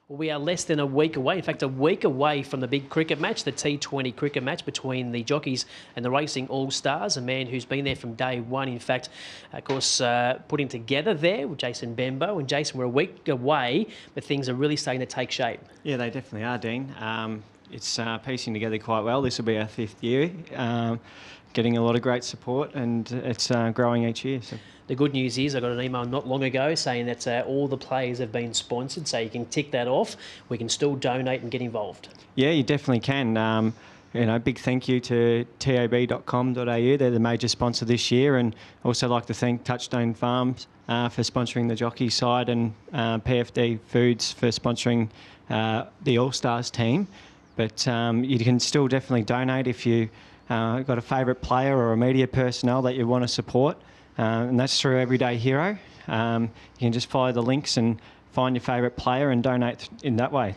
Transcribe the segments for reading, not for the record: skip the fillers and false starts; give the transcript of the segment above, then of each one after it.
Well, we are less than a week away, in fact, a week away from the big cricket match, the T20 cricket match between the Jockeys and the Racing All-Stars, a man who's been there from day one, in fact, of course, putting together there with Jason Benbow. And Jason, we're a week away, but things are really starting to take shape. Yeah, they definitely are, Dean. It's piecing together quite well. This will be our fifth year, getting a lot of great support, and it's growing each year. So. The good news is I got an email not long ago saying that all the players have been sponsored, so you can tick that off. We can still donate and get involved. Yeah, you definitely can. Big thank you to tab.com.au. They're the major sponsor this year, and also like to thank Touchstone Farms for sponsoring the jockey side, and PFD Foods for sponsoring the All-Stars team. But you can still definitely donate if you got a favourite player or a media personnel that you want to support. And that's through Everyday Hero. You can just follow the links and find your favourite player and donate in that way.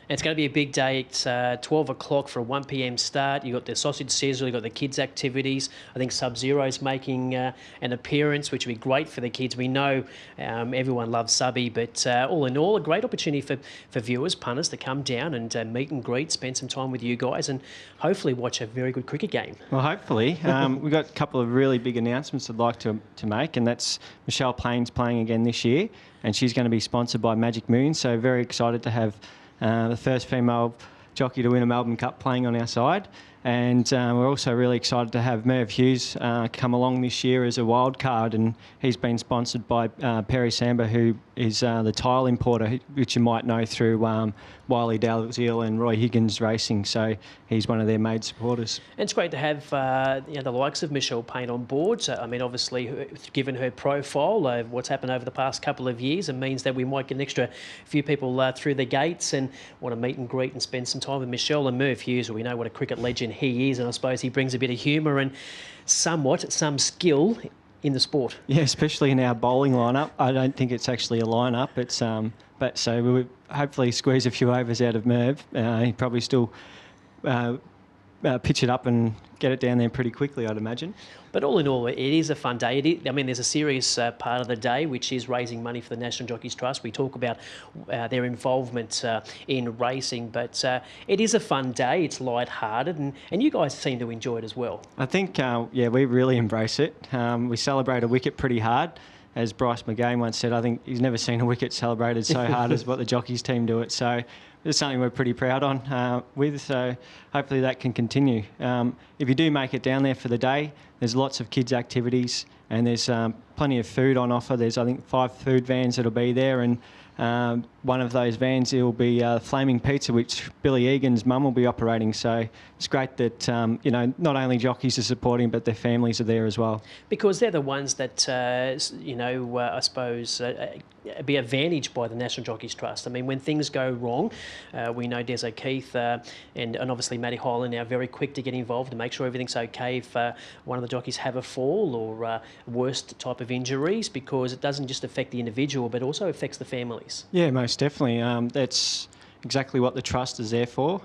It's going to be a big day. It's 12 o'clock for a 1 p.m. start. You've got the sausage sizzle, you've got the kids' activities. I think Sub-Zero's making an appearance, which would be great for the kids. We know everyone loves Subby, but all in all, a great opportunity for viewers, punters, to come down and meet and greet, spend some time with you guys, and hopefully watch a very good cricket game. Well, hopefully. We've got a couple of really big announcements I'd like to make, and that's Michelle Payne's playing again this year, and she's going to be sponsored by Magic Moon, so very excited to have the first female jockey to win a Melbourne Cup playing on our side. And we're also really excited to have Merv Hughes come along this year as a wild card, and he's been sponsored by Perry Samba, who is the tile importer, which you might know through Wiley Dalziel and Roy Higgins Racing. So he's one of their main supporters. And it's great to have the likes of Michelle Payne on board. So, I mean, obviously, given her profile of what's happened over the past couple of years, it means that we might get an extra few people through the gates and want to meet and greet and spend some time with Michelle. And Merv Hughes, we know what a cricket legend he is, and I suppose he brings a bit of humour and somewhat some skill in the sport. Yeah, especially in our bowling lineup. I don't think it's actually a lineup. It's but so we would hopefully squeeze a few overs out of Merv. He'd probably still pitch it up and get it down there pretty quickly, I'd imagine. But all in all, it is a fun day. There's a serious part of the day, which is raising money for the National Jockeys Trust. We talk about their involvement in racing, but it is a fun day. It's light-hearted, and you guys seem to enjoy it as well. I think, we really embrace it. We celebrate a wicket pretty hard. As Bryce McGain once said, I think he's never seen a wicket celebrated so hard as what the Jockeys team do it. So it's something we're pretty proud on so hopefully that can continue. If you do make it down there for the day, there's lots of kids' activities, and there's plenty of food on offer. There's, I think, 5 food vans that'll be there, and one of those vans, it will be Flaming Pizza, which Billy Egan's mum will be operating. So it's great that, not only jockeys are supporting, but their families are there as well. Because they're the ones that, I suppose, be advantaged by the National Jockeys Trust. I mean, when things go wrong, we know Des O'Keefe and obviously Matty Hyland are very quick to get involved to make sure everything's okay if one of the jockeys have a fall or worst type of injuries, because it doesn't just affect the individual, but also affects the families. Yeah, most definitely. That's exactly what the trust is there for.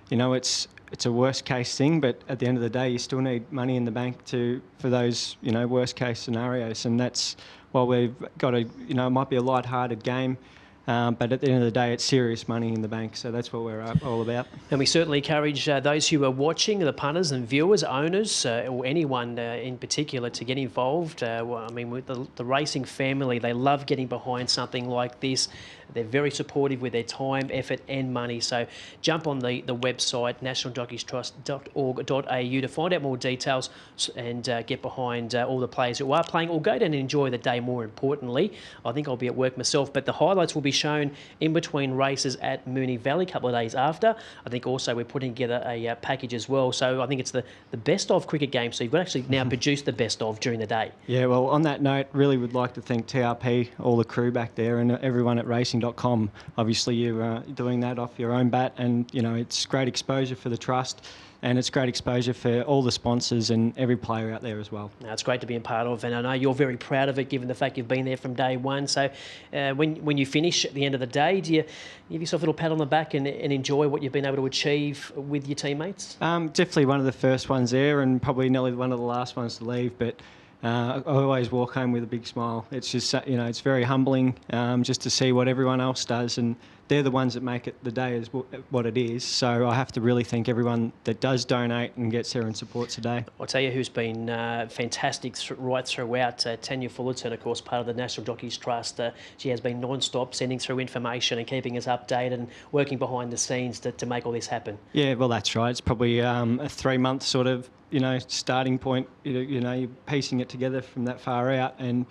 It's a worst case thing, but at the end of the day, you still need money in the bank for those worst case scenarios, and that's why we've got it might be a light-hearted game. But at the end of the day, it's serious money in the bank, so that's what we're all about. And we certainly encourage those who are watching, the punters and viewers, owners, or anyone in particular, to get involved. With the racing family, they love getting behind something like this. They're very supportive with their time, effort and money. So jump on the website, nationaljockeystrust.org.au, to find out more details and get behind all the players who are playing, or go down and enjoy the day. More importantly, I think I'll be at work myself, but the highlights will be shown in between races at Moonee Valley a couple of days after. I think also we're putting together a package as well. So I think it's the best of cricket game. So you've got to actually now produce the best of during the day. Yeah, well, on that note, really would like to thank TRP, all the crew back there, and everyone at racing.com. Obviously, you're doing that off your own bat, and it's great exposure for the trust, and it's great exposure for all the sponsors and every player out there as well. No, it's great to be a part of, and I know you're very proud of it, given the fact you've been there from day one. So when you finish at the end of the day, do you give yourself a little pat on the back and enjoy what you've been able to achieve with your teammates? Definitely one of the first ones there, and probably nearly one of the last ones to leave, but I always walk home with a big smile. It's just, it's very humbling just to see what everyone else does, and they're the ones that make it the day is what it is. So I have to really thank everyone that does donate and gets there and supports the day. I'll tell you who's been fantastic right throughout. Tanya Fullerton, of course, part of the National Jockeys Trust. She has been non-stop sending through information and keeping us updated and working behind the scenes to make all this happen. Yeah, well, that's right. It's probably a 3-month sort of, starting point. You're piecing it together from that far out, and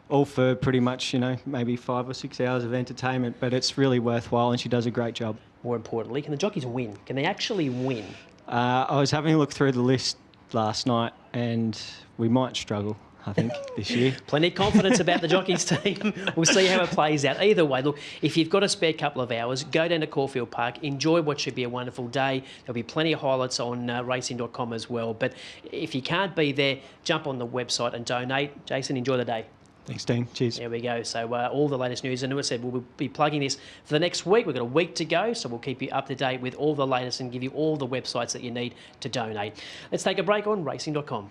all for pretty much, maybe 5 or 6 hours of entertainment, but it's really worthwhile, and she does a great job. More importantly, can the jockeys win? Can they actually win? I was having a look through the list last night, and we might struggle, I think, this year. Plenty of confidence about the Jockeys team. We'll see how it plays out. Either way, look, if you've got a spare couple of hours, go down to Caulfield Park, enjoy what should be a wonderful day. There'll be plenty of highlights on racing.com as well. But if you can't be there, jump on the website and donate. Jason, enjoy the day. Thanks, Dean. Cheers. There we go. So all the latest news. And as I said, we'll be plugging this for the next week. We've got a week to go, so we'll keep you up to date with all the latest and give you all the websites that you need to donate. Let's take a break on racing.com.